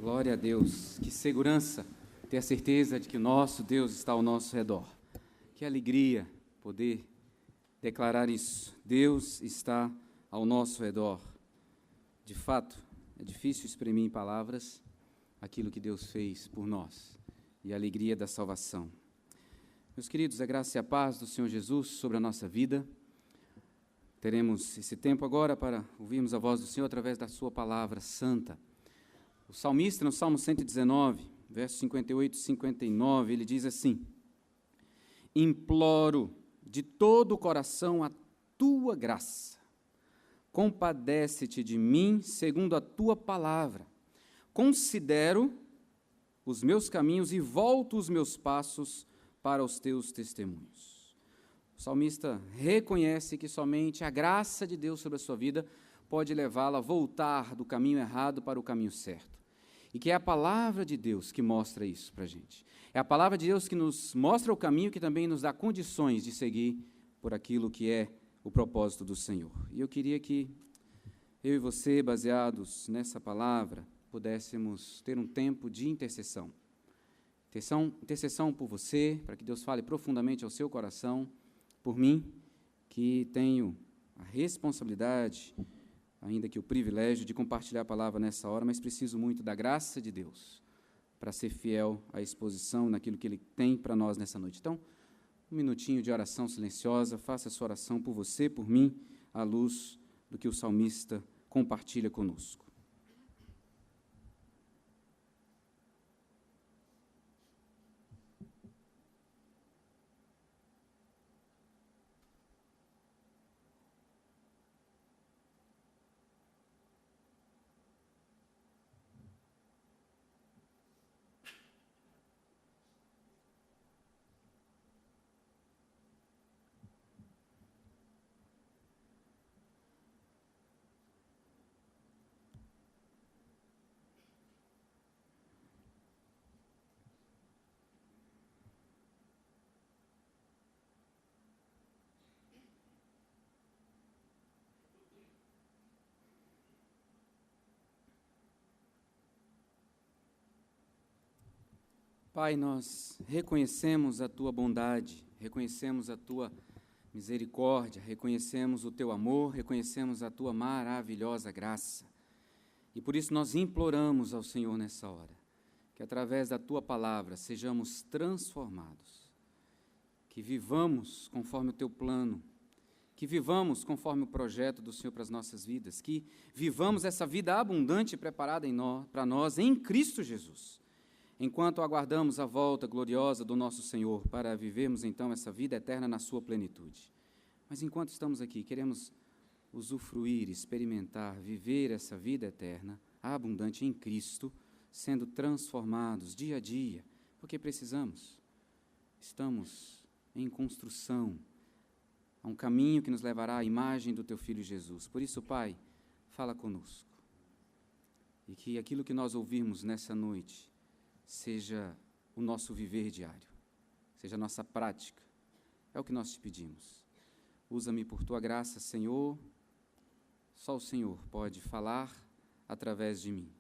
Glória a Deus. Que segurança ter a certeza de que o nosso Deus está ao nosso redor. Que alegria poder declarar isso. Deus está ao nosso redor. De fato, é difícil exprimir em palavras aquilo que Deus fez por nós e a alegria da salvação. Meus queridos, a graça e a paz do Senhor Jesus sobre a nossa vida. Teremos esse tempo agora para ouvirmos a voz do Senhor através da sua palavra santa. O salmista, no Salmo 119, versos 58 e 59, ele diz assim: imploro de todo o coração a tua graça. Compadece-te de mim segundo a tua palavra. Considero os meus caminhos e volto os meus passos para os teus testemunhos. O salmista reconhece que somente a graça de Deus sobre a sua vida pode levá-la a voltar do caminho errado para o caminho certo. E que é a palavra de Deus que mostra isso para a gente. É a palavra de Deus que nos mostra o caminho, que também nos dá condições de seguir por aquilo que é o propósito do Senhor. E eu queria que eu e você, baseados nessa palavra, pudéssemos ter um tempo de intercessão. Intercessão por você, para que Deus fale profundamente ao seu coração, por mim, que tenho a responsabilidade, ainda que o privilégio de compartilhar a palavra nessa hora, mas preciso muito da graça de Deus para ser fiel à exposição naquilo que Ele tem para nós nessa noite. Então, um minutinho de oração silenciosa, faça a sua oração por você, por mim, à luz do que o salmista compartilha conosco. Pai, nós reconhecemos a Tua bondade, reconhecemos a Tua misericórdia, reconhecemos o Teu amor, reconhecemos a Tua maravilhosa graça. E por isso nós imploramos ao Senhor nessa hora, que através da Tua palavra sejamos transformados, que vivamos conforme o Teu plano, que vivamos conforme o projeto do Senhor para as nossas vidas, que vivamos essa vida abundante preparada para nós em Cristo Jesus. Enquanto aguardamos a volta gloriosa do nosso Senhor para vivermos então essa vida eterna na sua plenitude. Mas enquanto estamos aqui, queremos usufruir, experimentar, viver essa vida eterna, abundante em Cristo, sendo transformados dia a dia, porque precisamos. Estamos em construção, a um caminho que nos levará à imagem do Teu Filho Jesus. Por isso, Pai, fala conosco. E que aquilo que nós ouvirmos nessa noite seja o nosso viver diário, seja a nossa prática. É o que nós te pedimos. Usa-me por Tua graça, Senhor. Só o Senhor pode falar através de mim.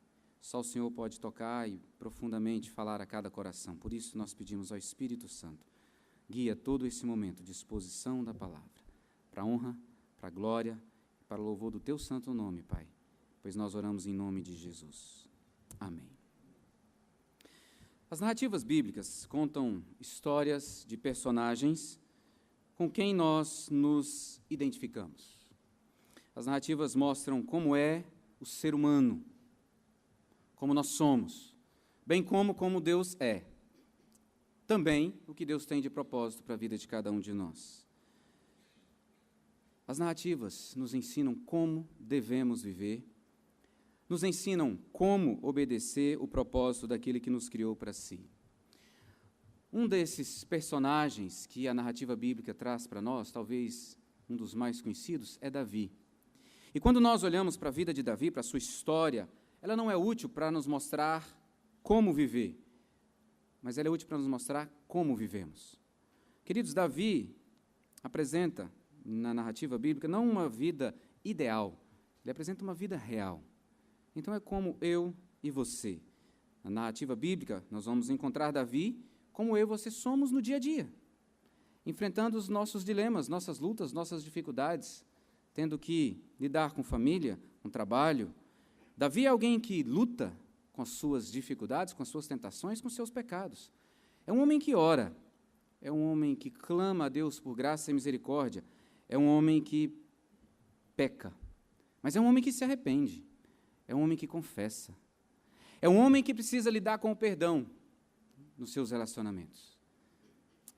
Só o Senhor pode tocar e profundamente falar a cada coração. Por isso nós pedimos ao Espírito Santo, guia todo esse momento de exposição da palavra, para a honra, para a glória, para o louvor do Teu santo nome, Pai, pois nós oramos em nome de Jesus. Amém. As narrativas bíblicas contam histórias de personagens com quem nós nos identificamos. As narrativas mostram como é o ser humano, como nós somos, bem como Deus é. Também o que Deus tem de propósito para a vida de cada um de nós. As narrativas nos ensinam como devemos viver, nos ensinam como obedecer o propósito daquele que nos criou para si. Um desses personagens que a narrativa bíblica traz para nós, talvez um dos mais conhecidos, é Davi. E quando nós olhamos para a vida de Davi, para a sua história, ela não é útil para nos mostrar como viver, mas ela é útil para nos mostrar como vivemos. Queridos, Davi apresenta na narrativa bíblica não uma vida ideal, ele apresenta uma vida real. Então é como eu e você. Na narrativa bíblica, nós vamos encontrar Davi como eu e você somos no dia a dia, enfrentando os nossos dilemas, nossas lutas, nossas dificuldades, tendo que lidar com família, com trabalho. Davi é alguém que luta com as suas dificuldades, com as suas tentações, com os seus pecados. É um homem que ora, é um homem que clama a Deus por graça e misericórdia, é um homem que peca, mas é um homem que se arrepende, é um homem que confessa, é um homem que precisa lidar com o perdão nos seus relacionamentos.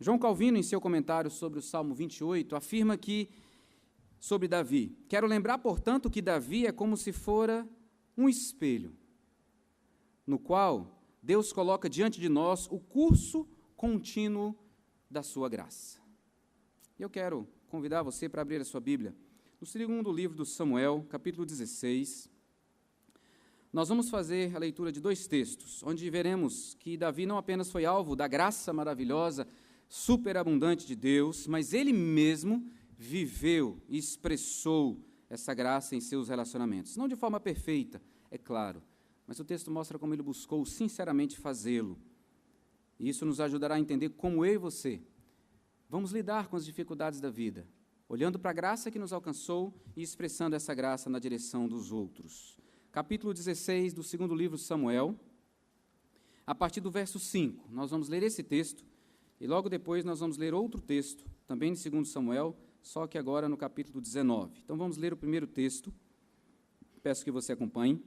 João Calvino, em seu comentário sobre o Salmo 28, afirma que, sobre Davi, quero lembrar, portanto, que Davi é como se fora um espelho, no qual Deus coloca diante de nós o curso contínuo da sua graça. E eu quero convidar você para abrir a sua Bíblia no segundo livro do Samuel, capítulo 16. Nós vamos fazer a leitura de 2 textos, onde veremos que Davi não apenas foi alvo da graça maravilhosa, superabundante de Deus, mas ele mesmo viveu e expressou essa graça em seus relacionamentos. Não de forma perfeita, é claro, mas o texto mostra como ele buscou sinceramente fazê-lo. E isso nos ajudará a entender como eu e você vamos lidar com as dificuldades da vida, olhando para a graça que nos alcançou e expressando essa graça na direção dos outros. Capítulo 16 do segundo livro de Samuel, a partir do verso 5. Nós vamos ler esse texto e logo depois nós vamos ler outro texto, também de 2 Samuel, só que agora no capítulo 19. Então vamos ler o primeiro texto, peço que você acompanhe.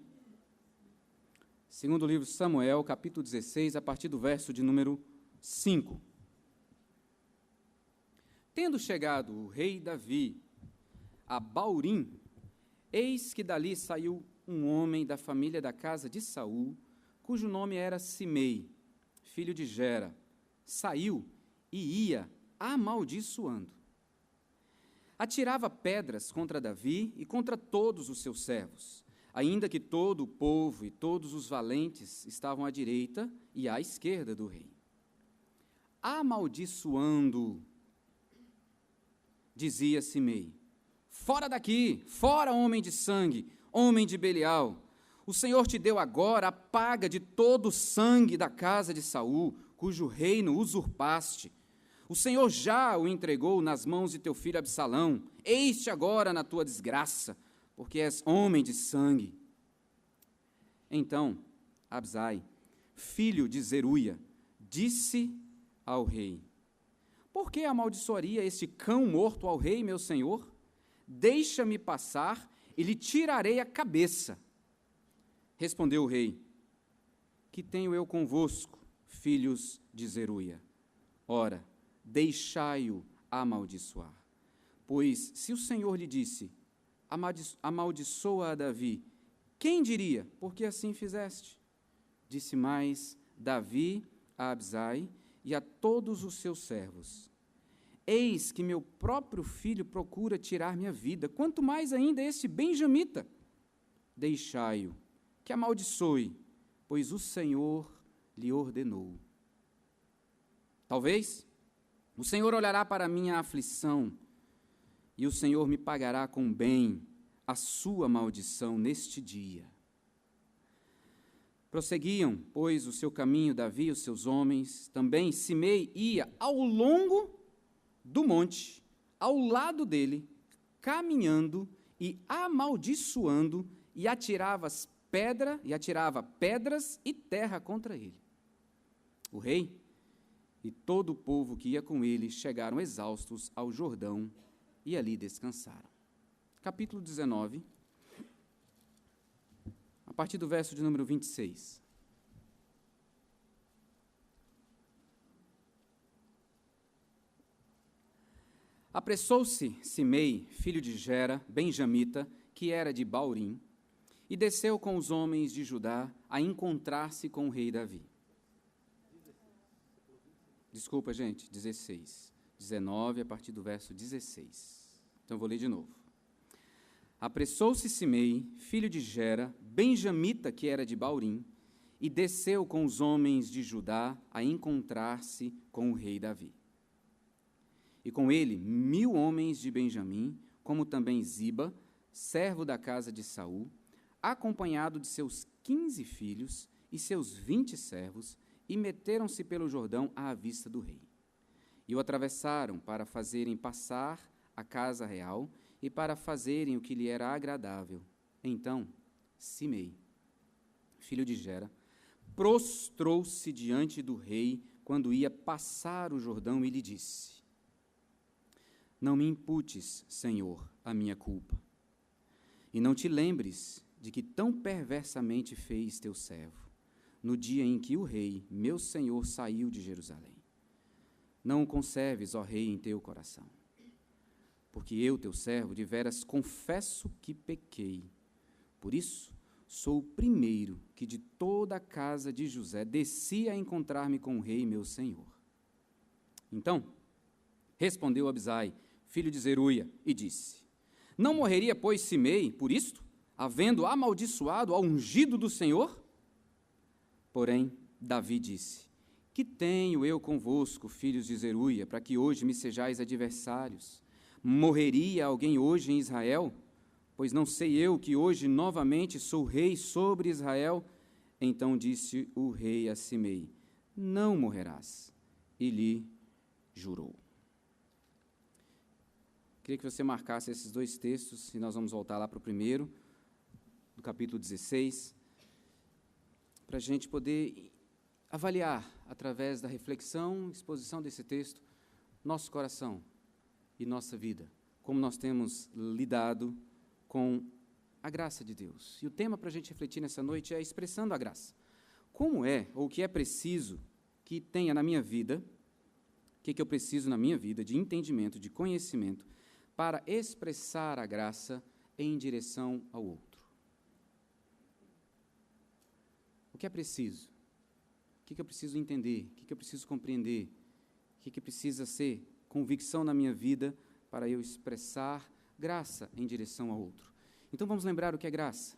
Segundo livro de Samuel, capítulo 16, a partir do verso de número 5. Tendo chegado o rei Davi a Baurim, eis que dali saiu um homem da família da casa de Saul, cujo nome era Simei, filho de Gera. Saiu e ia amaldiçoando. Atirava pedras contra Davi e contra todos os seus servos, ainda que todo o povo e todos os valentes estavam à direita e à esquerda do rei. Amaldiçoando, dizia Simei: fora daqui, fora, homem de sangue, homem de Belial. O Senhor te deu agora a paga de todo o sangue da casa de Saul, cujo reino usurpaste. O Senhor já o entregou nas mãos de teu filho Absalão. Eis-te agora na tua desgraça, porque és homem de sangue. Então, Absai, filho de Zeruia, disse ao rei: por que amaldiçoaria este cão morto ao rei, meu senhor? Deixa-me passar e lhe tirarei a cabeça. Respondeu o rei: que tenho eu convosco, filhos de Zeruia? Ora, deixai-o amaldiçoar. Pois se o Senhor lhe disse: amaldiçoa a Davi, quem diria, porque assim fizeste? Disse mais Davi a Absai e a todos os seus servos: eis que meu próprio filho procura tirar minha vida, quanto mais ainda este benjamita. Deixai-o, que amaldiçoe, pois o Senhor lhe ordenou. Talvez o Senhor olhará para a minha aflição e o Senhor me pagará com bem a sua maldição neste dia. Prosseguiam, pois, o seu caminho Davi e os seus homens. Também Simei ia ao longo do monte, ao lado dele, caminhando e amaldiçoando, e atirava pedras e terra contra ele. O rei e todo o povo que ia com ele chegaram exaustos ao Jordão e ali descansaram. Capítulo 19, a partir do verso de número 26. Apressou-se Simei, filho de Gera, benjamita, que era de Baurim, e desceu com os homens de Judá a encontrar-se com o rei Davi. Desculpa, gente, 16. 19, a partir do verso 16. Então, eu vou ler de novo. Apressou-se Simei, filho de Gera, benjamita, que era de Baurim, e desceu com os homens de Judá a encontrar-se com o rei Davi. E com ele 1000 homens de Benjamim, como também Ziba, servo da casa de Saul, acompanhado de seus 15 filhos, e seus 20 servos, e meteram-se pelo Jordão à vista do rei. E o atravessaram para fazerem passar a casa real e para fazerem o que lhe era agradável. Então, Simei, filho de Gera, prostrou-se diante do rei quando ia passar o Jordão e lhe disse: Não me imputes, Senhor, a minha culpa, e não te lembres de que tão perversamente fez teu servo, no dia em que o rei, meu senhor, saiu de Jerusalém. Não o conserves, ó rei, em teu coração, porque eu, teu servo, deveras confesso que pequei. Por isso, sou o primeiro que de toda a casa de José desci a encontrar-me com o rei, meu senhor. Então, respondeu Abisai, filho de Zeruia, e disse: Não morreria, pois, Simei, por isto, havendo amaldiçoado ao ungido do Senhor? Porém, Davi disse: Que tenho eu convosco, filhos de Zeruia, para que hoje me sejais adversários? Morreria alguém hoje em Israel? Pois não sei eu que hoje novamente sou rei sobre Israel? Então disse o rei a Simei: Não morrerás. E lhe jurou. Queria que você marcasse esses dois textos, e nós vamos voltar lá para o primeiro, do capítulo 16, para a gente poder avaliar, através da reflexão e exposição desse texto, nosso coração e nossa vida, como nós temos lidado com a graça de Deus. E o tema para a gente refletir nessa noite é expressando a graça. Como é, ou o que é preciso que tenha na minha vida, o que eu preciso na minha vida de entendimento, de conhecimento, para expressar a graça em direção ao outro? O que é preciso? O que eu preciso entender? O que eu preciso compreender? O que precisa ser convicção na minha vida para eu expressar graça em direção ao outro? Então vamos lembrar o que é graça.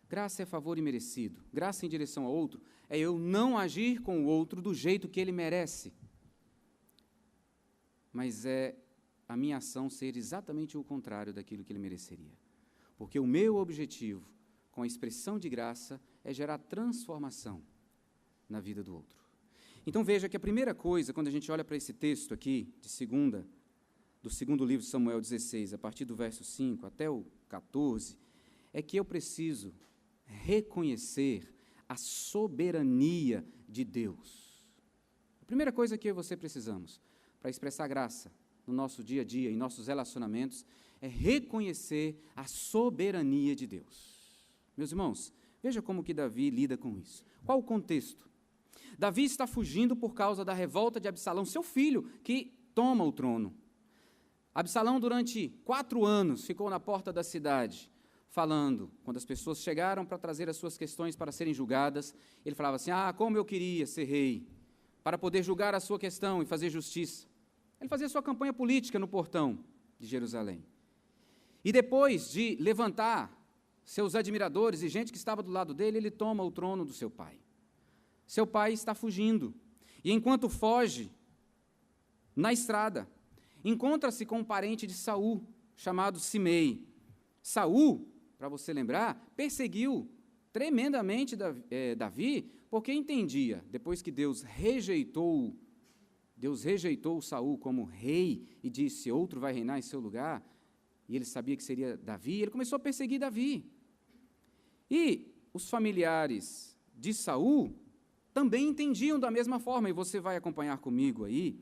Graça é favor imerecido. Graça em direção ao outro é eu não agir com o outro do jeito que ele merece, mas é a minha ação ser exatamente o contrário daquilo que ele mereceria. Porque o meu objetivo com a expressão de graça é gerar transformação na vida do outro. Então veja que a primeira coisa, quando a gente olha para esse texto aqui, do segundo livro de Samuel 16, a partir do verso 5 até o 14, é que eu preciso reconhecer a soberania de Deus. A primeira coisa que eu e você precisamos para expressar graça no nosso dia a dia, em nossos relacionamentos, é reconhecer a soberania de Deus. Meus irmãos, veja como que Davi lida com isso. Qual o contexto? Davi está fugindo por causa da revolta de Absalão, seu filho, que toma o trono. Absalão, durante 4 anos, ficou na porta da cidade, falando, quando as pessoas chegaram para trazer as suas questões para serem julgadas, ele falava assim: como eu queria ser rei, para poder julgar a sua questão e fazer justiça. Ele fazia sua campanha política no portão de Jerusalém. E depois de levantar seus admiradores e gente que estava do lado dele, ele toma o trono do seu pai. Seu pai está fugindo, e enquanto foge, na estrada, encontra-se com um parente de Saul, chamado Simei. Saul, para você lembrar, perseguiu tremendamente Davi, porque entendia, depois que Deus rejeitou Saul como rei e disse: outro vai reinar em seu lugar, e ele sabia que seria Davi, ele começou a perseguir Davi. E os familiares de Saul também entendiam da mesma forma, e você vai acompanhar comigo aí,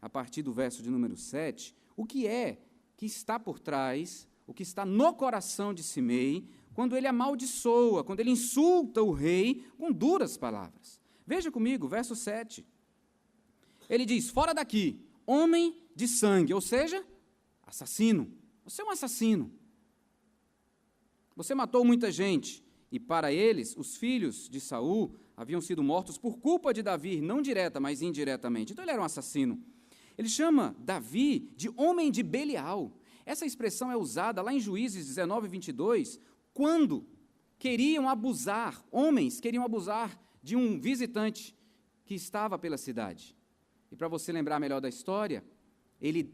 a partir do verso de número 7, o que é que está por trás, o que está no coração de Simei, quando ele amaldiçoa, quando ele insulta o rei com duras palavras. Veja comigo, verso 7. Ele diz: fora daqui, homem de sangue, ou seja, assassino. Você é um assassino. Você matou muita gente, e para eles, os filhos de Saul haviam sido mortos por culpa de Davi, não direta, mas indiretamente. Então ele era um assassino. Ele chama Davi de homem de Belial. Essa expressão é usada lá em Juízes 19, 22, quando homens queriam abusar de um visitante que estava pela cidade. E para você lembrar melhor da história, ele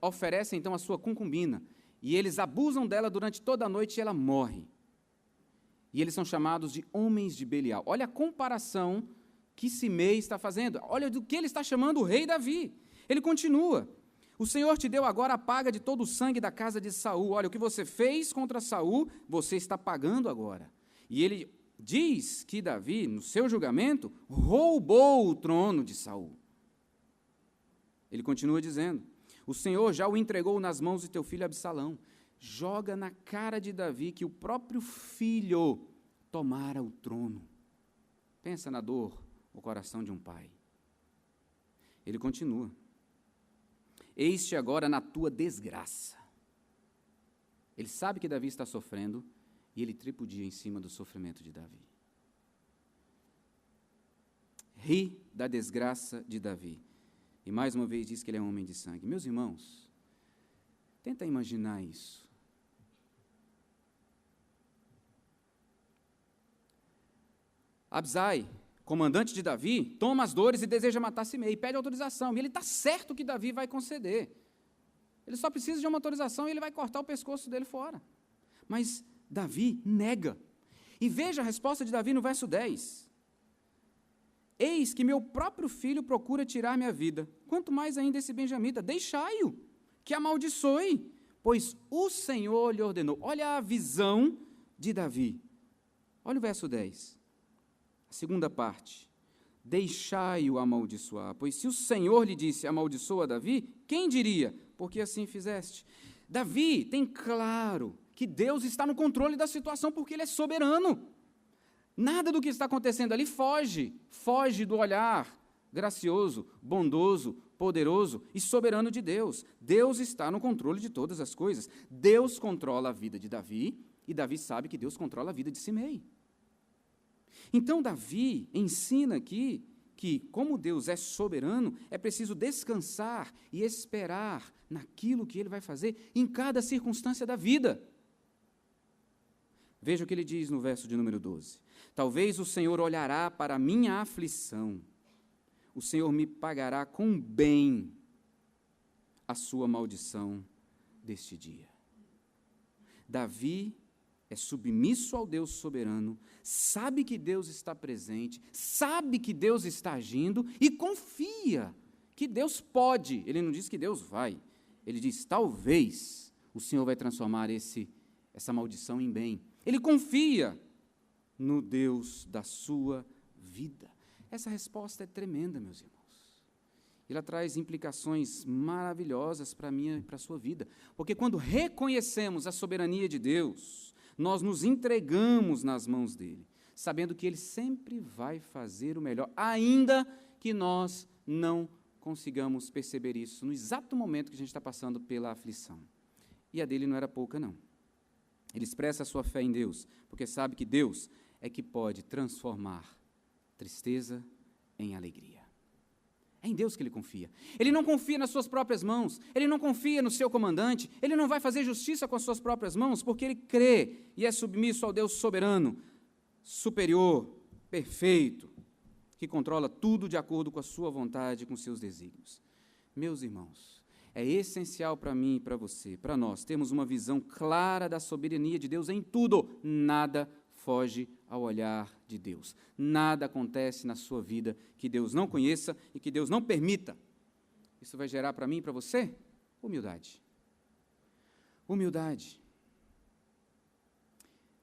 oferece então a sua concubina, e eles abusam dela durante toda a noite e ela morre. E eles são chamados de homens de Belial. Olha a comparação que Simei está fazendo. Olha do que ele está chamando o rei Davi. Ele continua: o Senhor te deu agora a paga de todo o sangue da casa de Saul. Olha, o que você fez contra Saul, você está pagando agora. E ele diz que Davi, no seu julgamento, roubou o trono de Saul. Ele continua dizendo: o Senhor já o entregou nas mãos de teu filho Absalão. Joga na cara de Davi que o próprio filho tomara o trono. Pensa na dor, o coração de um pai. Ele continua: eis-te agora na tua desgraça. Ele sabe que Davi está sofrendo e ele tripudia em cima do sofrimento de Davi. Ri da desgraça de Davi. E mais uma vez diz que ele é um homem de sangue. Meus irmãos, tenta imaginar isso. Absai, comandante de Davi, toma as dores e deseja matar Simei, pede autorização. E ele está certo que Davi vai conceder. Ele só precisa de uma autorização e ele vai cortar o pescoço dele fora. Mas Davi nega. E veja a resposta de Davi no verso 10. Eis que meu próprio filho procura tirar minha vida. Quanto mais ainda esse benjamita, deixai-o, que amaldiçoe, pois o Senhor lhe ordenou. Olha a visão de Davi. Olha o verso 10. A segunda parte: deixai-o amaldiçoar, pois se o Senhor lhe disse amaldiçoa Davi, quem diria? Porque assim fizeste. Davi tem claro que Deus está no controle da situação porque ele é soberano. Nada do que está acontecendo ali foge do olhar gracioso, bondoso, poderoso e soberano de Deus. Deus está no controle de todas as coisas. Deus controla a vida de Davi e Davi sabe que Deus controla a vida de Simei. Então, Davi ensina aqui que, como Deus é soberano, é preciso descansar e esperar naquilo que ele vai fazer em cada circunstância da vida. Veja o que ele diz no verso de número 12. Talvez o Senhor olhará para a minha aflição, o Senhor me pagará com bem a sua maldição deste dia. Davi é submisso ao Deus soberano, sabe que Deus está presente, sabe que Deus está agindo e confia que Deus pode. Ele não diz que Deus vai, ele diz: talvez o Senhor vai transformar essa maldição em bem. Ele confia no Deus da sua vida. Essa resposta é tremenda, meus irmãos. Ela traz implicações maravilhosas para a minha e para a sua vida, porque quando reconhecemos a soberania de Deus, nós nos entregamos nas mãos dele, sabendo que ele sempre vai fazer o melhor, ainda que nós não consigamos perceber isso no exato momento que a gente está passando pela aflição. E a dele não era pouca, não. Ele expressa a sua fé em Deus, porque sabe que Deus é que pode transformar tristeza em alegria. É em Deus que ele confia. Ele não confia nas suas próprias mãos, ele não confia no seu comandante, ele não vai fazer justiça com as suas próprias mãos, porque ele crê e é submisso ao Deus soberano, superior, perfeito, que controla tudo de acordo com a sua vontade e com seus desígnios. Meus irmãos, é essencial para mim e para você, para nós, termos uma visão clara da soberania de Deus em tudo. Nada foge ao olhar de Deus. Nada acontece na sua vida que Deus não conheça e que Deus não permita. Isso vai gerar para mim e para você humildade. Humildade.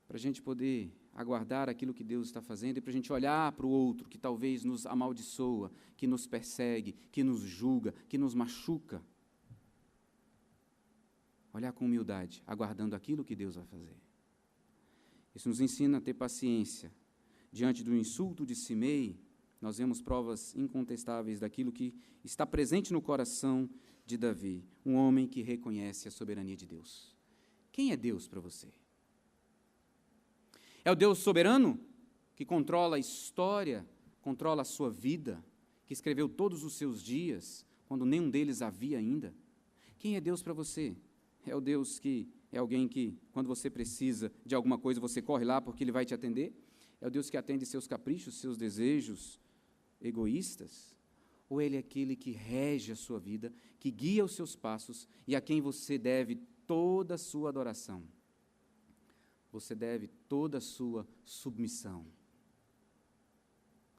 Para a gente poder aguardar aquilo que Deus está fazendo e para a gente olhar para o outro que talvez nos amaldiçoa, que nos persegue, que nos julga, que nos machuca. Olhar com humildade, aguardando aquilo que Deus vai fazer. Isso nos ensina a ter paciência. Diante do insulto de Simei, nós vemos provas incontestáveis daquilo que está presente no coração de Davi, um homem que reconhece a soberania de Deus. Quem é Deus para você? É o Deus soberano que controla a história, controla a sua vida, que escreveu todos os seus dias, quando nenhum deles havia ainda? Quem é Deus para você? É o Deus que é alguém que, quando você precisa de alguma coisa, você corre lá porque ele vai te atender? É o Deus que atende seus caprichos, seus desejos egoístas? Ou ele é aquele que rege a sua vida, que guia os seus passos e a quem você deve toda a sua adoração? você deve toda a sua submissão.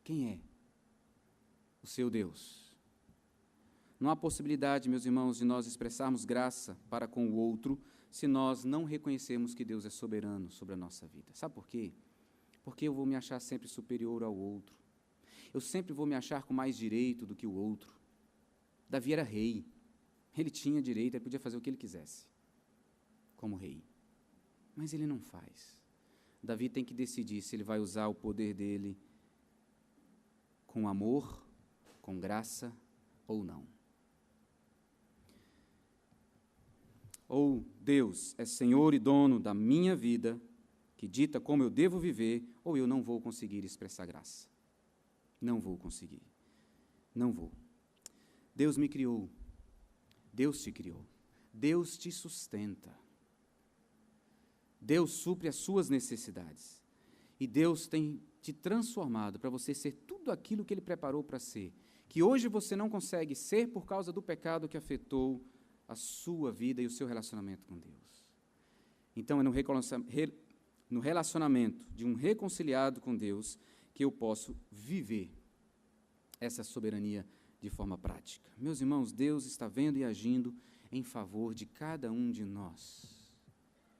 Quem é? O seu Deus. Não há possibilidade, meus irmãos, de nós expressarmos graça para com o outro se nós não reconhecermos que Deus é soberano sobre a nossa vida. Sabe por quê? Porque eu vou me achar sempre superior ao outro. Eu sempre vou me achar com mais direito do que o outro. Davi era rei. Ele tinha direito, ele podia fazer o que ele quisesse, como rei. Mas ele não faz. Davi tem que decidir se ele vai usar o poder dele com amor, com graça ou não. Ou Deus é Senhor e dono da minha vida, que dita como eu devo viver, ou eu não vou conseguir expressar graça. Não vou conseguir. Não vou. Deus me criou. Deus te criou. Deus te sustenta. Deus supre as suas necessidades. E Deus tem te transformado para você ser tudo aquilo que Ele preparou para ser, que hoje você não consegue ser por causa do pecado que afetou a sua vida e o seu relacionamento com Deus. Então, é no relacionamento de um reconciliado com Deus que eu posso viver essa soberania de forma prática. Meus irmãos, Deus está vendo e agindo em favor de cada um de nós.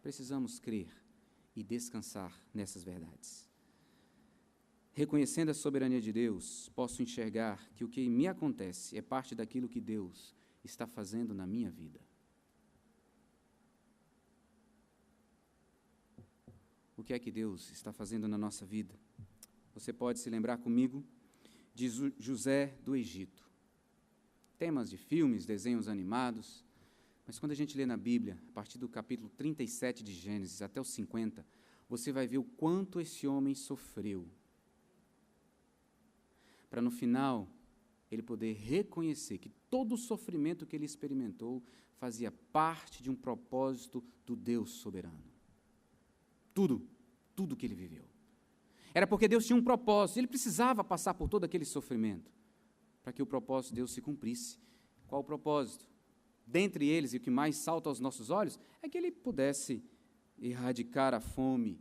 Precisamos crer e descansar nessas verdades. Reconhecendo a soberania de Deus, posso enxergar que o que me acontece é parte daquilo que Deus está fazendo na minha vida. O que é que Deus está fazendo na nossa vida? Você pode se lembrar comigo de José do Egito. Temas de filmes, desenhos animados, mas quando a gente lê na Bíblia, a partir do capítulo 37 de Gênesis até o 50, você vai ver o quanto esse homem sofreu, para no final ele poder reconhecer que todo o sofrimento que ele experimentou fazia parte de um propósito do Deus soberano. Tudo que ele viveu. Era porque Deus tinha um propósito, ele precisava passar por todo aquele sofrimento, para que o propósito de Deus se cumprisse. Qual o propósito? Dentre eles, e o que mais salta aos nossos olhos, é que ele pudesse erradicar a fome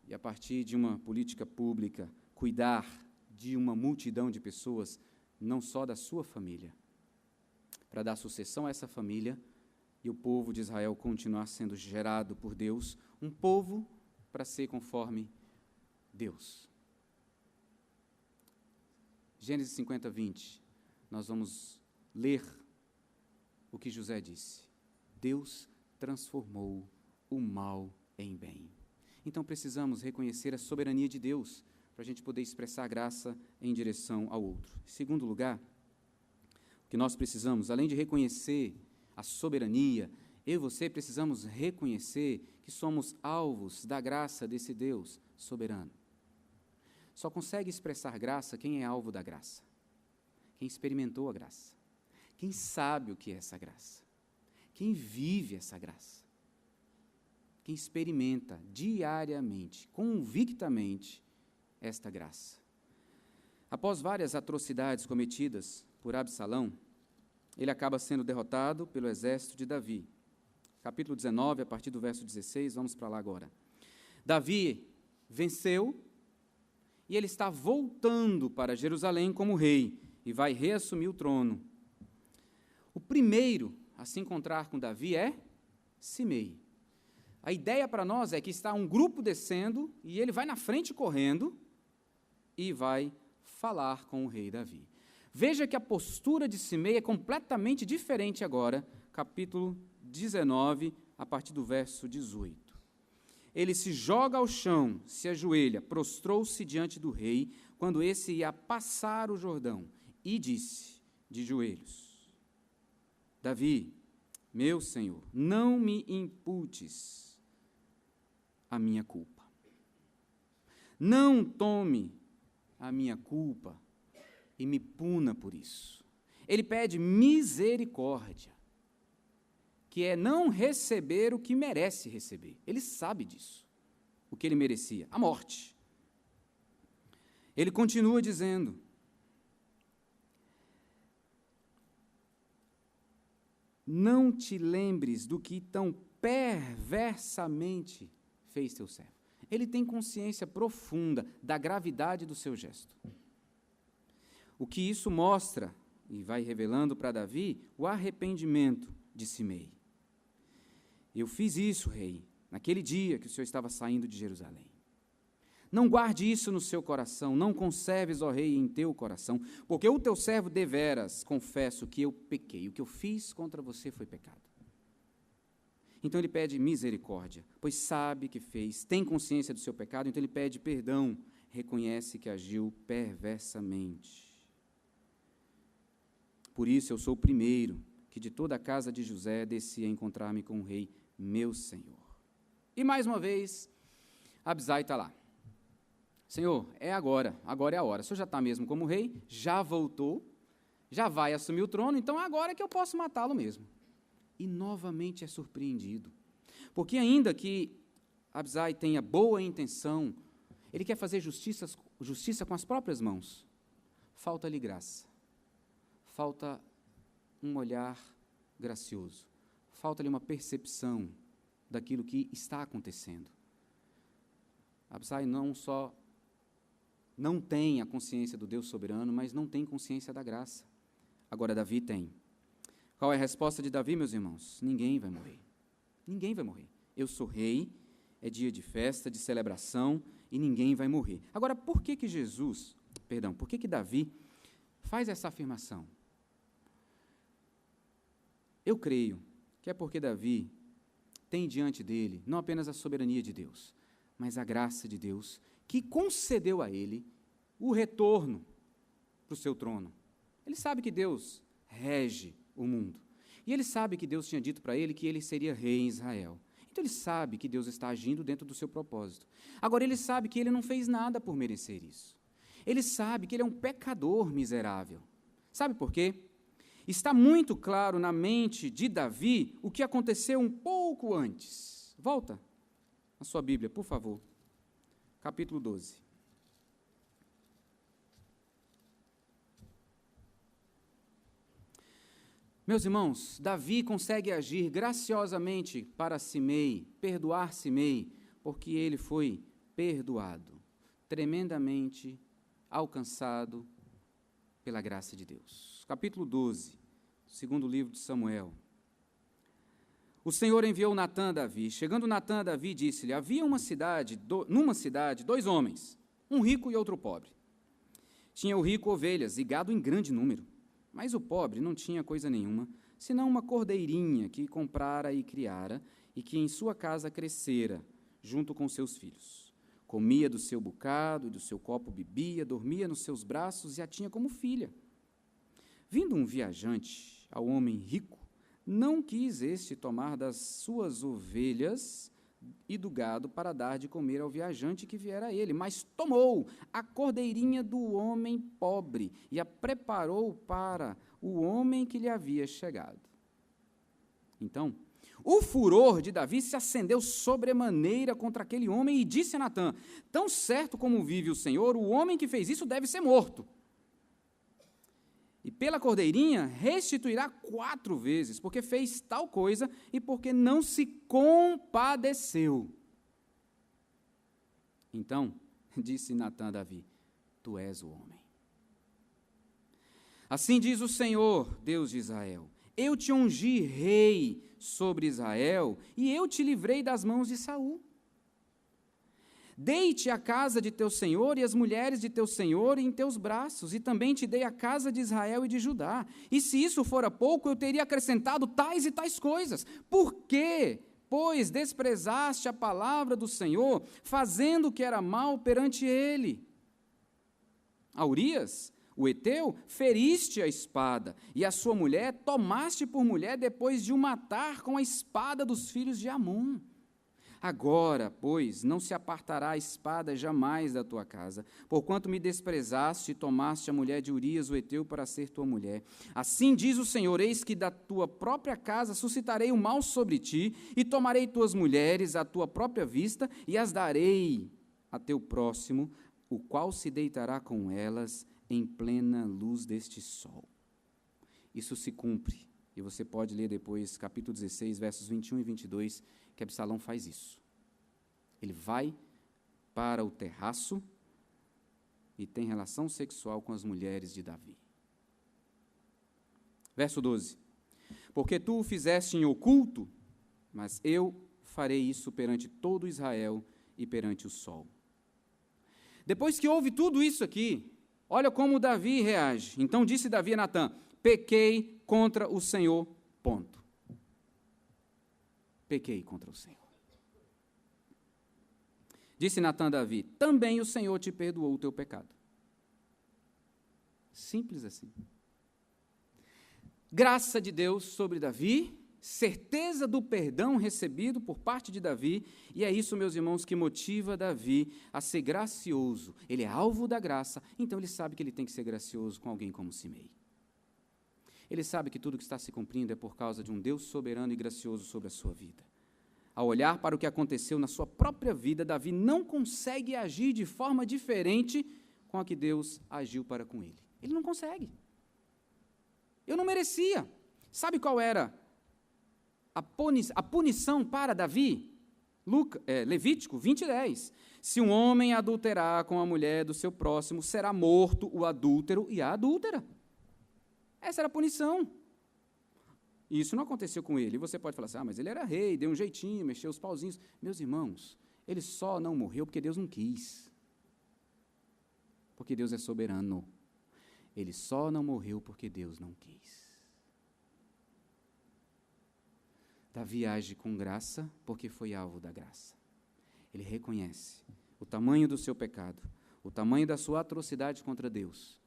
e, a partir de uma política pública, cuidar de uma multidão de pessoas, não só da sua família, para dar sucessão a essa família e o povo de Israel continuar sendo gerado por Deus, um povo para ser conforme Deus. Gênesis 50, 20, nós vamos ler o que José disse. Deus transformou o mal em bem. Então precisamos reconhecer a soberania de Deus para a gente poder expressar graça em direção ao outro. Em segundo lugar, o que nós precisamos, além de reconhecer a soberania, eu e você precisamos reconhecer que somos alvos da graça desse Deus soberano. Só consegue expressar graça quem é alvo da graça, quem experimentou a graça, quem sabe o que é essa graça, quem vive essa graça, quem experimenta diariamente, convictamente, esta graça. Após várias atrocidades cometidas por Absalão, ele acaba sendo derrotado pelo exército de Davi. Capítulo 19, a partir do verso 16, vamos para lá agora. Davi venceu e ele está voltando para Jerusalém como rei e vai reassumir o trono. O primeiro a se encontrar com Davi é Simei. A ideia para nós é que está um grupo descendo e ele vai na frente correndo e vai falar com o rei Davi. Veja que a postura de Simei é completamente diferente agora, capítulo 19, a partir do verso 18. Ele se joga ao chão, se ajoelha, prostrou-se diante do rei, quando esse ia passar o Jordão, e disse, de joelhos, Davi, meu senhor, não me imputes a minha culpa. Não tome a minha culpa e me puna por isso. Ele pede misericórdia, que é não receber o que merece receber. Ele sabe disso, o que ele merecia, a morte. Ele continua dizendo, não te lembres do que tão perversamente fez teu servo. Ele tem consciência profunda da gravidade do seu gesto. O que isso mostra, e vai revelando para Davi, o arrependimento de Simei. Eu fiz isso, rei, naquele dia que o Senhor estava saindo de Jerusalém. Não guarde isso no seu coração, não conserves, ó rei, em teu coração, porque o teu servo deveras, confesso que eu pequei, o que eu fiz contra você foi pecado. Então ele pede misericórdia, pois sabe que fez, tem consciência do seu pecado, então ele pede perdão, reconhece que agiu perversamente. Por isso eu sou o primeiro que de toda a casa de José desci a encontrar-me com o rei, meu senhor. E mais uma vez, Abisai está lá. Senhor, é agora é a hora. O senhor já está mesmo como rei, já voltou, já vai assumir o trono, então é agora que eu posso matá-lo mesmo. E novamente é surpreendido, porque ainda que Abisai tenha boa intenção, ele quer fazer justiça com as próprias mãos. Falta-lhe graça, falta um olhar gracioso, falta-lhe uma percepção daquilo que está acontecendo. Abisai não só não tem a consciência do Deus soberano, mas não tem consciência da graça. Agora Davi tem. Qual é a resposta de Davi, meus irmãos? Ninguém vai morrer. Ninguém vai morrer. Eu sou rei, é dia de festa, de celebração, e ninguém vai morrer. Agora, por que Davi faz essa afirmação? Eu creio que é porque Davi tem diante dele não apenas a soberania de Deus, mas a graça de Deus, que concedeu a ele o retorno para o seu trono. Ele sabe que Deus rege o mundo. E ele sabe que Deus tinha dito para ele que ele seria rei em Israel. Então ele sabe que Deus está agindo dentro do seu propósito. Agora ele sabe que ele não fez nada por merecer isso. Ele sabe que ele é um pecador miserável. Sabe por quê? Está muito claro na mente de Davi o que aconteceu um pouco antes. Volta a sua Bíblia, por favor. Capítulo 12. Meus irmãos, Davi consegue agir graciosamente para Simei, perdoar Simei, porque ele foi perdoado, tremendamente alcançado pela graça de Deus. Capítulo 12, segundo livro de Samuel. O Senhor enviou Natã a Davi. Chegando Natã a Davi, disse-lhe: havia numa cidade 2 homens, um rico e outro pobre. Tinha o rico ovelhas e gado em grande número, mas o pobre não tinha coisa nenhuma, senão uma cordeirinha que comprara e criara, e que em sua casa crescera, junto com seus filhos. Comia do seu bocado e do seu copo bebia, dormia nos seus braços e a tinha como filha. Vindo um viajante ao homem rico, não quis este tomar das suas ovelhas e do gado para dar de comer ao viajante que viera a ele, mas tomou a cordeirinha do homem pobre e a preparou para o homem que lhe havia chegado. Então, o furor de Davi se acendeu sobremaneira contra aquele homem e disse a Natã: tão certo como vive o Senhor, o homem que fez isso deve ser morto. E pela cordeirinha restituirá 4 vezes, porque fez tal coisa e porque não se compadeceu. Então, disse Natã a Davi: tu és o homem. Assim diz o Senhor, Deus de Israel: eu te ungi rei sobre Israel, e eu te livrei das mãos de Saul. Dei-te a casa de teu senhor e as mulheres de teu senhor em teus braços, e também te dei a casa de Israel e de Judá. E se isso fora pouco, eu teria acrescentado tais e tais coisas. Por quê? Pois desprezaste a palavra do Senhor, fazendo o que era mal perante ele. A Urias, o heteu, feriste a espada, e a sua mulher tomaste por mulher depois de o matar com a espada dos filhos de Amon. Agora, pois, não se apartará a espada jamais da tua casa, porquanto me desprezaste e tomaste a mulher de Urias, o heteu, para ser tua mulher. Assim diz o Senhor: eis que da tua própria casa suscitarei o mal sobre ti, e tomarei tuas mulheres à tua própria vista, e as darei a teu próximo, o qual se deitará com elas em plena luz deste sol. Isso se cumpre, e você pode ler depois, capítulo 16, versos 21 e 22, que Absalão faz isso. Ele vai para o terraço e tem relação sexual com as mulheres de Davi. Verso 12. Porque tu o fizeste em oculto, mas eu farei isso perante todo Israel e perante o sol. Depois que houve tudo isso aqui, olha como Davi reage. Então disse Davi a Natã: pequei contra o Senhor, ponto. Pequei contra o Senhor. Disse Natã a Davi: também o Senhor te perdoou o teu pecado. Simples assim. Graça de Deus sobre Davi, certeza do perdão recebido por parte de Davi, e é isso, meus irmãos, que motiva Davi a ser gracioso. Ele é alvo da graça, então ele sabe que ele tem que ser gracioso com alguém como Simei. Ele sabe que tudo que está se cumprindo é por causa de um Deus soberano e gracioso sobre a sua vida. Ao olhar para o que aconteceu na sua própria vida, Davi não consegue agir de forma diferente com a que Deus agiu para com ele. Ele não consegue. Eu não merecia. Sabe qual era a punição para Davi? Levítico 20:10. Se um homem adulterar com a mulher do seu próximo, será morto o adúltero e a adúltera. Essa era a punição. Isso não aconteceu com ele. E você pode falar assim, mas ele era rei, deu um jeitinho, mexeu os pauzinhos. Meus irmãos, ele só não morreu porque Deus não quis. Porque Deus é soberano. Ele só não morreu porque Deus não quis. Davi age com graça porque foi alvo da graça. Ele reconhece o tamanho do seu pecado, o tamanho da sua atrocidade contra Deus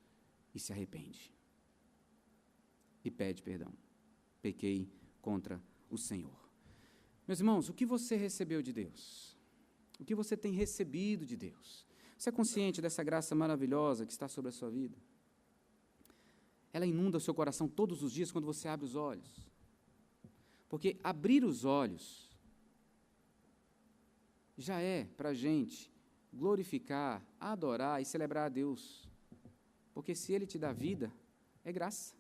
e se arrepende. E pede perdão. Pequei contra o Senhor. Meus irmãos, o que você recebeu de Deus? O que você tem recebido de Deus? Você é consciente dessa graça maravilhosa que está sobre a sua vida? Ela inunda o seu coração todos os dias quando você abre os olhos. Porque abrir os olhos já é para a gente glorificar, adorar e celebrar a Deus. Porque se Ele te dá vida, é graça.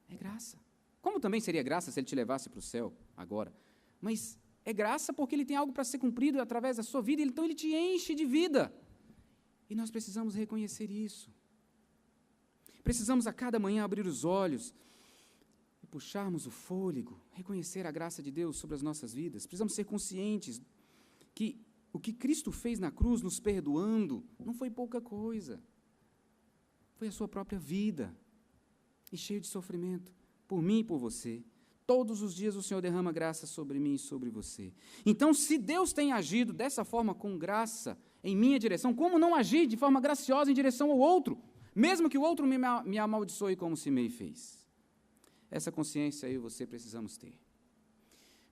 É graça. Como também seria graça se Ele te levasse para o céu agora? Mas é graça porque Ele tem algo para ser cumprido através da sua vida, então Ele te enche de vida. E nós precisamos reconhecer isso. Precisamos a cada manhã abrir os olhos e puxarmos o fôlego, reconhecer a graça de Deus sobre as nossas vidas. Precisamos ser conscientes que o que Cristo fez na cruz, nos perdoando, não foi pouca coisa. Foi a sua própria vida, e cheio de sofrimento, por mim e por você. Todos os dias o Senhor derrama graça sobre mim e sobre você. Então, se Deus tem agido dessa forma com graça em minha direção, como não agir de forma graciosa em direção ao outro? Mesmo que o outro me amaldiçoe como Simei fez. Essa consciência eu e você precisamos ter.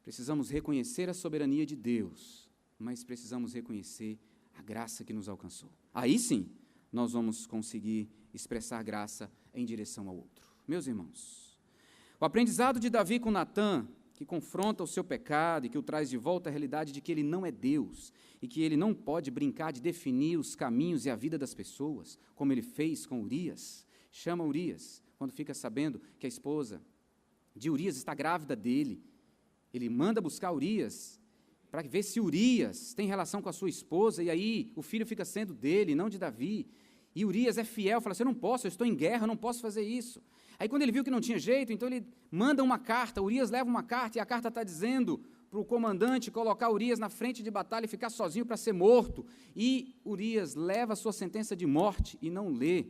Precisamos reconhecer a soberania de Deus, mas precisamos reconhecer a graça que nos alcançou. Aí sim, nós vamos conseguir expressar graça em direção ao outro. Meus irmãos, o aprendizado de Davi com Natã, que confronta o seu pecado e que o traz de volta à realidade de que ele não é Deus e que ele não pode brincar de definir os caminhos e a vida das pessoas, como ele fez com Urias. Chama Urias, quando fica sabendo que a esposa de Urias está grávida dele. Ele manda buscar Urias para ver se Urias tem relação com a sua esposa, e aí o filho fica sendo dele, não de Davi. E Urias é fiel, fala assim, eu não posso, eu estou em guerra, eu não posso fazer isso. Aí quando ele viu que não tinha jeito, então ele manda uma carta, Urias leva uma carta, e a carta está dizendo para o comandante colocar Urias na frente de batalha e ficar sozinho para ser morto. E Urias leva a sua sentença de morte e não lê.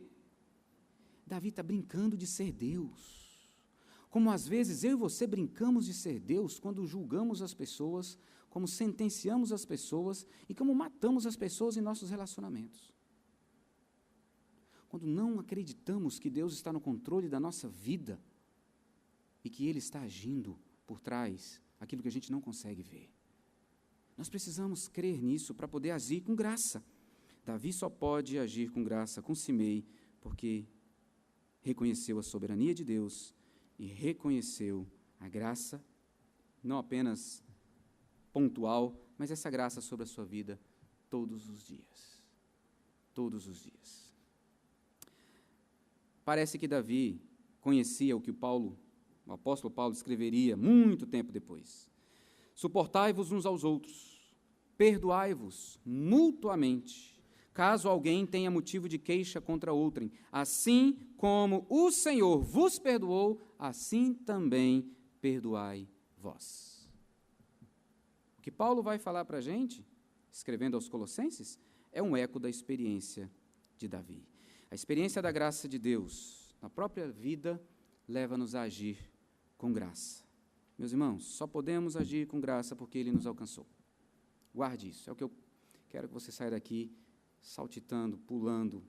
Davi está brincando de ser Deus. Como às vezes eu e você brincamos de ser Deus quando julgamos as pessoas, como sentenciamos as pessoas e como matamos as pessoas em nossos relacionamentos. Quando não acreditamos que Deus está no controle da nossa vida e que Ele está agindo por trás aquilo que a gente não consegue ver. Nós precisamos crer nisso para poder agir com graça. Davi só pode agir com graça com Simei porque reconheceu a soberania de Deus e reconheceu a graça, não apenas pontual, mas essa graça sobre a sua vida todos os dias. Todos os dias. Parece que Davi conhecia o que o apóstolo Paulo escreveria muito tempo depois. Suportai-vos uns aos outros, perdoai-vos mutuamente, caso alguém tenha motivo de queixa contra outrem. Assim como o Senhor vos perdoou, assim também perdoai vós. O que Paulo vai falar para a gente, escrevendo aos Colossenses, é um eco da experiência de Davi. A experiência da graça de Deus na própria vida leva-nos a agir com graça. Meus irmãos, só podemos agir com graça porque Ele nos alcançou. Guarde isso, é o que eu quero que você saia daqui saltitando, pulando,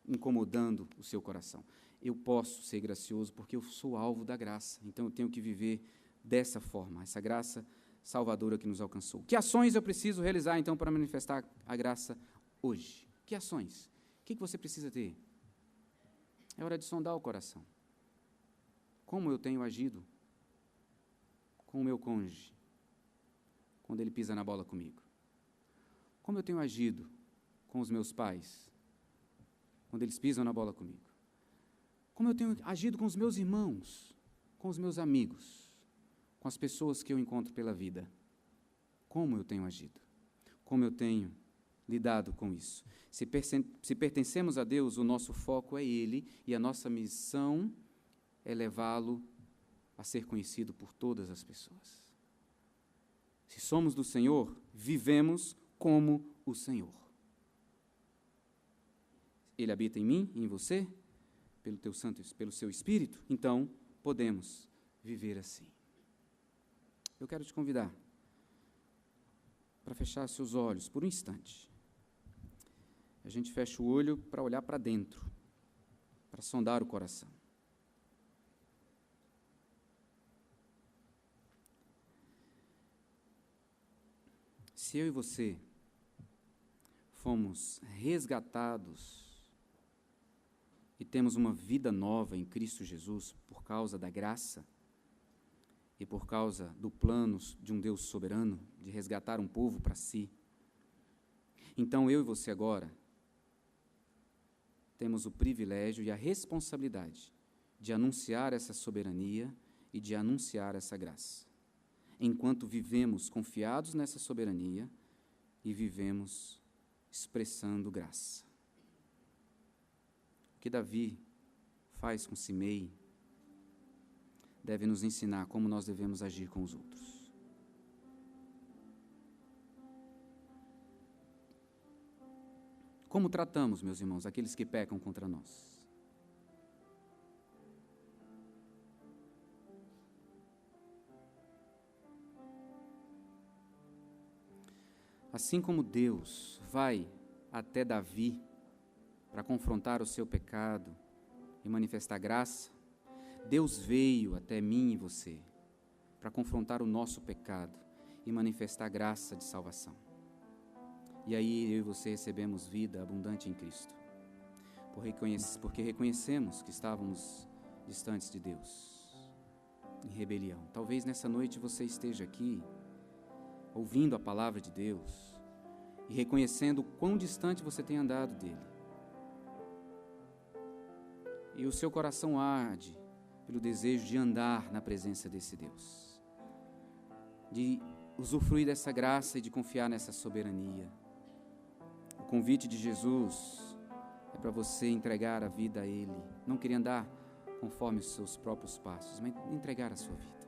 incomodando o seu coração. Eu posso ser gracioso porque eu sou alvo da graça, então eu tenho que viver dessa forma, essa graça salvadora que nos alcançou. Que ações eu preciso realizar, então, para manifestar a graça hoje? Que ações? O que você precisa ter? É hora de sondar o coração. Como eu tenho agido com o meu cônjuge, quando ele pisa na bola comigo? Como eu tenho agido com os meus pais, quando eles pisam na bola comigo? Como eu tenho agido com os meus irmãos, com os meus amigos, com as pessoas que eu encontro pela vida? Como eu tenho agido? Como eu tenho lidado com isso? Se pertencemos a Deus, o nosso foco é Ele, e a nossa missão é levá-lo a ser conhecido por todas as pessoas. Se somos do Senhor, vivemos como o Senhor. Ele habita em mim e em você, pelo seu Espírito, então podemos viver assim. Eu quero te convidar para fechar seus olhos por um instante. A gente fecha o olho para olhar para dentro, para sondar o coração. Se eu e você fomos resgatados e temos uma vida nova em Cristo Jesus por causa da graça e por causa do plano de um Deus soberano de resgatar um povo para si, então eu e você agora temos o privilégio e a responsabilidade de anunciar essa soberania e de anunciar essa graça, enquanto vivemos confiados nessa soberania e vivemos expressando graça. O que Davi faz com Simei deve nos ensinar como nós devemos agir com os outros. Como tratamos, meus irmãos, aqueles que pecam contra nós? Assim como Deus vai até Davi para confrontar o seu pecado e manifestar graça, Deus veio até mim e você para confrontar o nosso pecado e manifestar graça de salvação. E aí eu e você recebemos vida abundante em Cristo, porque reconhecemos que estávamos distantes de Deus, em rebelião. Talvez nessa noite você esteja aqui, ouvindo a palavra de Deus e reconhecendo o quão distante você tem andado dele. E o seu coração arde pelo desejo de andar na presença desse Deus, de usufruir dessa graça e de confiar nessa soberania. O convite de Jesus é para você entregar a vida a Ele, não querer andar conforme os seus próprios passos, mas entregar a sua vida.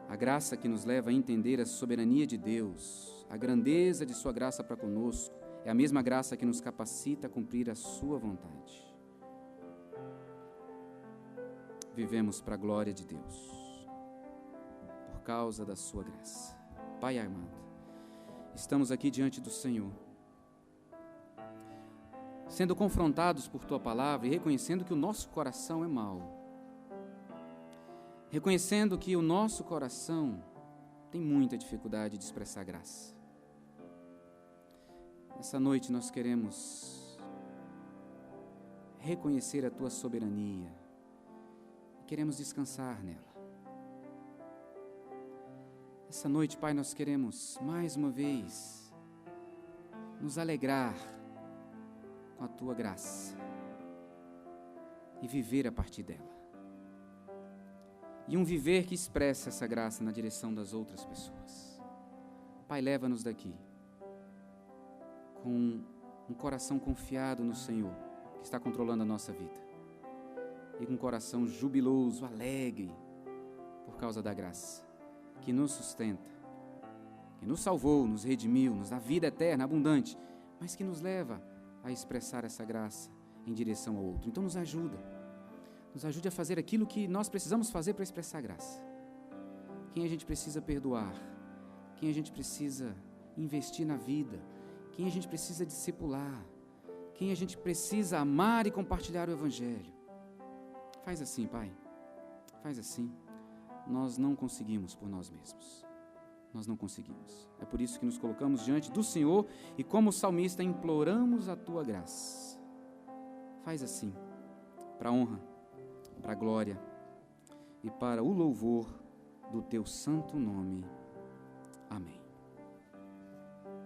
A graça que nos leva a entender a soberania de Deus, a grandeza de sua graça para conosco, é a mesma graça que nos capacita a cumprir a sua vontade. Vivemos para a glória de Deus, por causa da sua graça. Pai amado, estamos aqui diante do Senhor, sendo confrontados por Tua palavra e reconhecendo que o nosso coração é mau, reconhecendo que o nosso coração tem muita dificuldade de expressar graça. Essa noite nós queremos reconhecer a Tua soberania e queremos descansar nela. Essa noite, Pai, nós queremos mais uma vez nos alegrar com a Tua graça e viver a partir dela. E um viver que expressa essa graça na direção das outras pessoas. Pai, leva-nos daqui com um coração confiado no Senhor, que está controlando a nossa vida, e com um coração jubiloso, alegre, por causa da graça, que nos sustenta, que nos salvou, nos redimiu, nos dá vida eterna, abundante, mas que nos leva a expressar essa graça em direção ao outro. Então nos ajude a fazer aquilo que nós precisamos fazer para expressar a graça. Quem a gente precisa perdoar, quem a gente precisa investir na vida, quem a gente precisa discipular, quem a gente precisa amar e compartilhar o Evangelho. Faz assim, Pai, faz assim. Nós não conseguimos por nós mesmos. Nós não conseguimos. É por isso que nos colocamos diante do Senhor e, como salmista, imploramos a Tua graça. Faz assim, para a honra, para a glória e para o louvor do Teu santo nome.